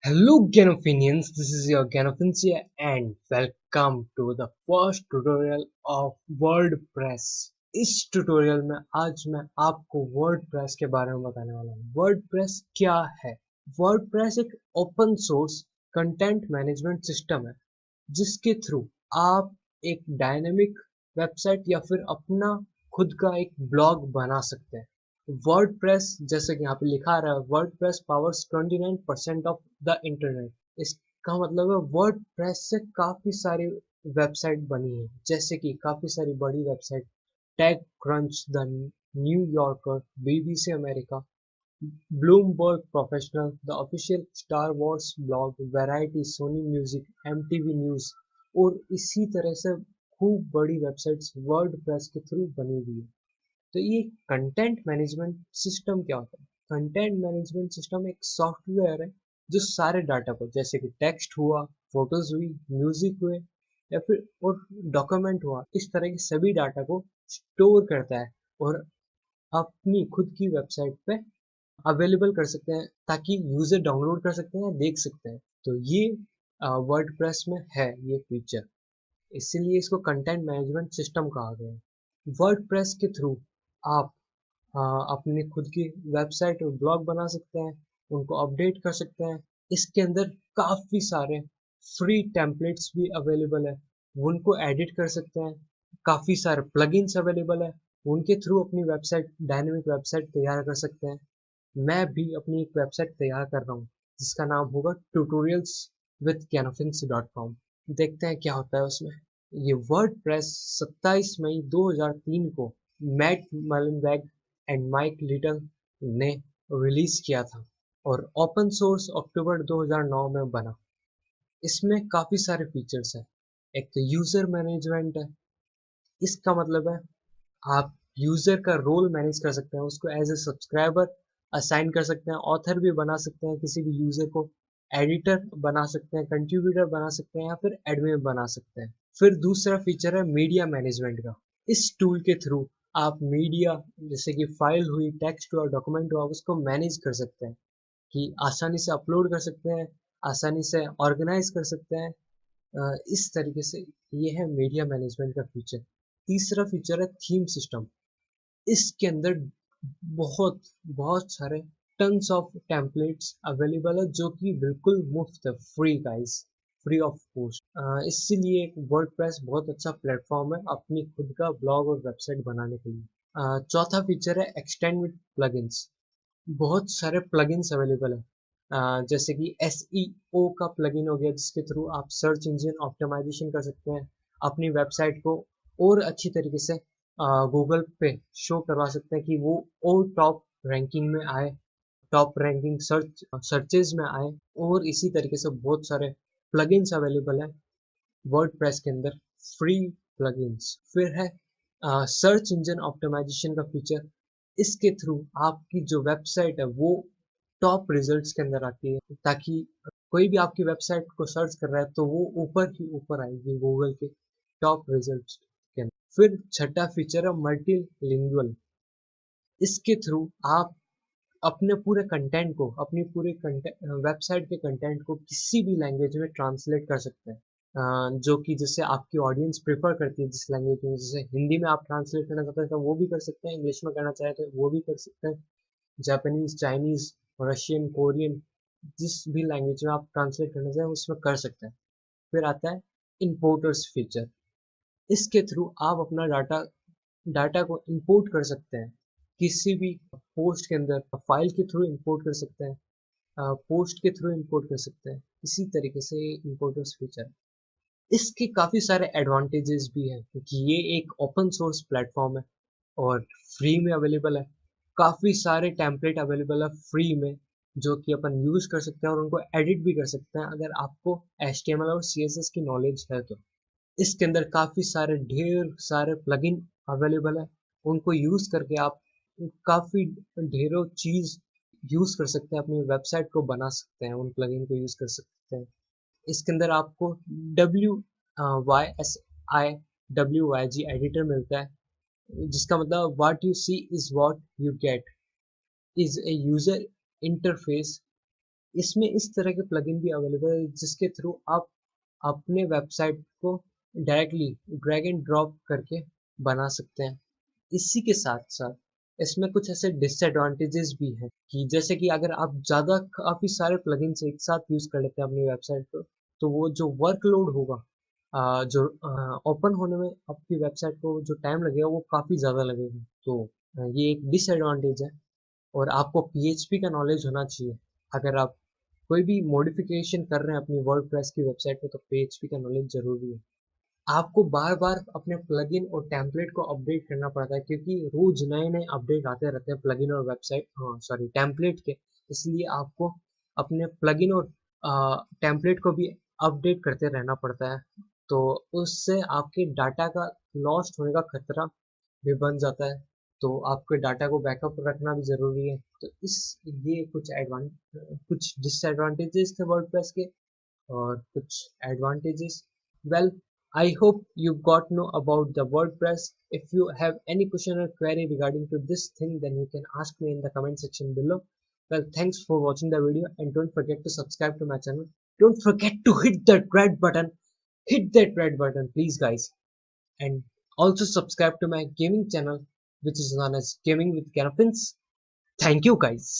Hello Ganofinians, this is your Ganofins here and welcome to the first tutorial of WordPress। इस tutorial में आज मैं आपको WordPress के बारे में बताने वाला हूँ। WordPress क्या है? WordPress एक open source content management system है जिसके थ्रू आप एक डायनेमिक वेबसाइट या फिर अपना खुद का एक ब्लॉग बना सकते हैं। वर्डप्रेस जैसे कि यहाँ पे लिखा रहा है, WordPress powers 29% of the internet. इसका मतलब है वर्डप्रेस से काफी सारी वेबसाइट बनी है, जैसे कि काफी सारी बड़ी website Tech Crunch, the New Yorker, BBC America, Bloomberg Professional, the official Star Wars blog, Variety, Sony Music, MTV News और इसी तरह से खूब बड़ी वेबसाइट्स वर्डप्रेस के थ्रू बनी हुई है। तो ये कंटेंट मैनेजमेंट सिस्टम क्या होता है? कंटेंट मैनेजमेंट सिस्टम एक सॉफ्टवेयर है जो सारे डाटा को, जैसे कि टेक्स्ट हुआ, फोटोज हुई, म्यूजिक हुए या फिर और डॉक्यूमेंट हुआ, इस तरह के सभी डाटा को स्टोर करता है और अपनी खुद की वेबसाइट पे अवेलेबल कर सकते हैं ताकि यूजर डाउनलोड कर सकते हैं, देख सकते हैं। तो ये वर्डप्रेस में है ये फीचर, इसीलिए इसको कंटेंट मैनेजमेंट सिस्टम कहा गया है। वर्डप्रेस के थ्रू आप अपनी खुद की वेबसाइट और ब्लॉग बना सकते हैं, उनको अपडेट कर सकते हैं। इसके अंदर काफ़ी सारे फ्री टेम्पलेट्स भी अवेलेबल है, उनको एडिट कर सकते हैं। काफ़ी सारे प्लगइन्स अवेलेबल है, उनके थ्रू अपनी वेबसाइट, डायनेमिक वेबसाइट तैयार कर सकते हैं। मैं भी अपनी एक वेबसाइट तैयार कर रहा हूँ जिसका नाम होगा tutorials with ganofins.com। देखते हैं क्या होता है उसमें। ये वर्डप्रेस 27 मई 2003 को मैट मलनबैग एंड माइक लिटल ने रिलीज किया था और ओपन सोर्स अक्टूबर 2009 में बना। इसमें काफी सारे फीचर्स हैं। एक तो यूजर मैनेजमेंट है। इसका मतलब है आप यूजर का रोल मैनेज कर सकते हैं, उसको एज ए सब्सक्राइबर असाइन कर सकते हैं, ऑथर भी बना सकते हैं, किसी भी यूजर को एडिटर बना सकते हैं, कंट्रीब्यूटर बना सकते हैं या फिर एडमिन बना सकते हैं। फिर दूसरा फीचर है मीडिया मैनेजमेंट का। इस टूल के थ्रू आप मीडिया, जैसे कि फाइल हुई, टेक्स्ट हुआ, डॉक्यूमेंट हुआ, उसको मैनेज कर सकते हैं कि आसानी से अपलोड कर सकते हैं, आसानी से ऑर्गेनाइज कर सकते हैं। इस तरीके से ये है मीडिया मैनेजमेंट का फीचर। तीसरा फीचर है थीम सिस्टम। इसके अंदर बहुत बहुत सारे टन्स ऑफ टेम्पलेट्स अवेलेबल है जो कि बिल्कुल मुफ्त है, free guys, free of cost. इसीलिए वर्डप्रेस बहुत अच्छा प्लेटफॉर्म है अपनी खुद का ब्लॉग और वेबसाइट बनाने के लिए। चौथा फीचर है एक्सटेंड विद प्लगइन्स। बहुत सारे प्लगइन्स अवेलेबल है, जैसे कि SEO का प्लगइन हो गया जिसके थ्रू आप सर्च इंजन ऑप्टिमाइजेशन कर सकते हैं, अपनी वेबसाइट को और अच्छी तरीके से गूगल पे शो करवा सकते हैं कि वो और टॉप रैंकिंग में आए, टॉप रैंकिंग सर्चेज में आए। और इसी तरीके से बहुत सारे प्लगइन्स अवेलेबल है वर्डप्रेस के अंदर, फ्री प्लगइन्स। फिर है सर्च इंजन ऑप्टिमाइजेशन का फीचर। इसके थ्रू आपकी जो वेबसाइट है वो टॉप रिजल्ट्स के अंदर आती है, ताकि कोई भी आपकी वेबसाइट को सर्च कर रहा है तो वो ऊपर ही ऊपर आएगी गूगल के टॉप रिजल्ट्स के अंदर। फिर छठा फीचर है मल्टीलिंगुअल। इसके थ्रू आप अपने पूरे कंटेंट को, अपनी पूरे वेबसाइट के कंटेंट को किसी भी लैंग्वेज में ट्रांसलेट कर सकते हैं, जो कि जैसे आपकी ऑडियंस प्रेफर करती है जिस लैंग्वेज में। जैसे हिंदी में आप ट्रांसलेट करना चाहते हैं तो वो भी कर सकते हैं, इंग्लिश में करना चाहे तो वो भी कर सकते हैं, जापानीज, चाइनीज, रशियन, कोरियन, जिस भी लैंग्वेज में आप ट्रांसलेट करना चाहें उसमें कर सकते हैं। फिर आता है इंपोर्टर्स फीचर। इसके थ्रू आप अपना डाटा को इंपोर्ट कर सकते हैं, किसी भी पोस्ट के अंदर फाइल के थ्रू इंपोर्ट कर सकते हैं, पोस्ट के थ्रू इंपोर्ट कर सकते हैं। इसी तरीके से इंपोर्टर्स फीचर, इसके काफी सारे एडवांटेजेस भी हैं क्योंकि ये एक ओपन सोर्स प्लेटफॉर्म है और फ्री में अवेलेबल है। काफी सारे टेम्पलेट अवेलेबल है फ्री में जो कि अपन यूज कर सकते हैं और उनको एडिट भी कर सकते हैं अगर आपको HTML और CSS की नॉलेज है तो। इसके अंदर काफी सारे ढेर सारे प्लगइन अवेलेबल है, उनको यूज करके आप काफी ढेरों चीज यूज कर सकते हैं, अपनी वेबसाइट को बना सकते हैं, उन प्लगइन को यूज कर सकते हैं। इसके अंदर आपको YSI एडिटर मिलता है जिसका मतलब what you see is what you get, is a user interface इसमें इस तरह के प्लगइन भी अवेलेबल है जिसके थ्रू आप अपने वेबसाइट को डायरेक्टली ड्रैग एंड ड्रॉप करके बना सकते हैं। इसी के साथ साथ इसमें कुछ ऐसे डिसएडवांटेजेस भी हैं कि जैसे कि अगर आप ज़्यादा काफ़ी सारे प्लगइन्स एक साथ यूज़ कर लेते हैं अपनी वेबसाइट पर, तो वो जो वर्कलोड होगा, जो ओपन होने में आपकी वेबसाइट को जो टाइम लगेगा वो काफ़ी ज़्यादा लगेगा। तो ये एक डिसएडवांटेज है। और आपको पीएचपी का नॉलेज होना चाहिए। अगर आप कोई भी मॉडिफिकेशन कर रहे हैं अपनी वर्डप्रेस की वेबसाइट में, तो पीएचपी का नॉलेज ज़रूरी है। आपको बार बार अपने प्लगइन और टेम्पलेट को अपडेट करना पड़ता है क्योंकि रोज नए नए अपडेट आते रहते हैं प्लगइन और वेबसाइट, सॉरी, टेम्पलेट के। इसलिए आपको अपने प्लगइन और टेम्पलेट को भी अपडेट करते रहना पड़ता है। तो उससे आपके डाटा का लॉस्ट होने का खतरा भी बन जाता है। तो आपके डाटा को बैकअप रखना भी ज़रूरी है। तो इस ये कुछ डिसएडवांटेजेस थे वर्डप्रेस के और कुछ advantages. Well, I hope you got know about the WordPress. If you have any question or query regarding to this thing, then you can ask me in the comment section below. Well, thanks for watching the video and don't forget to subscribe to my channel. Don't forget to hit that red button. Hit that red button, please, guys. And also subscribe to my gaming channel, which is known as Gaming with Ganofins. Thank you, guys.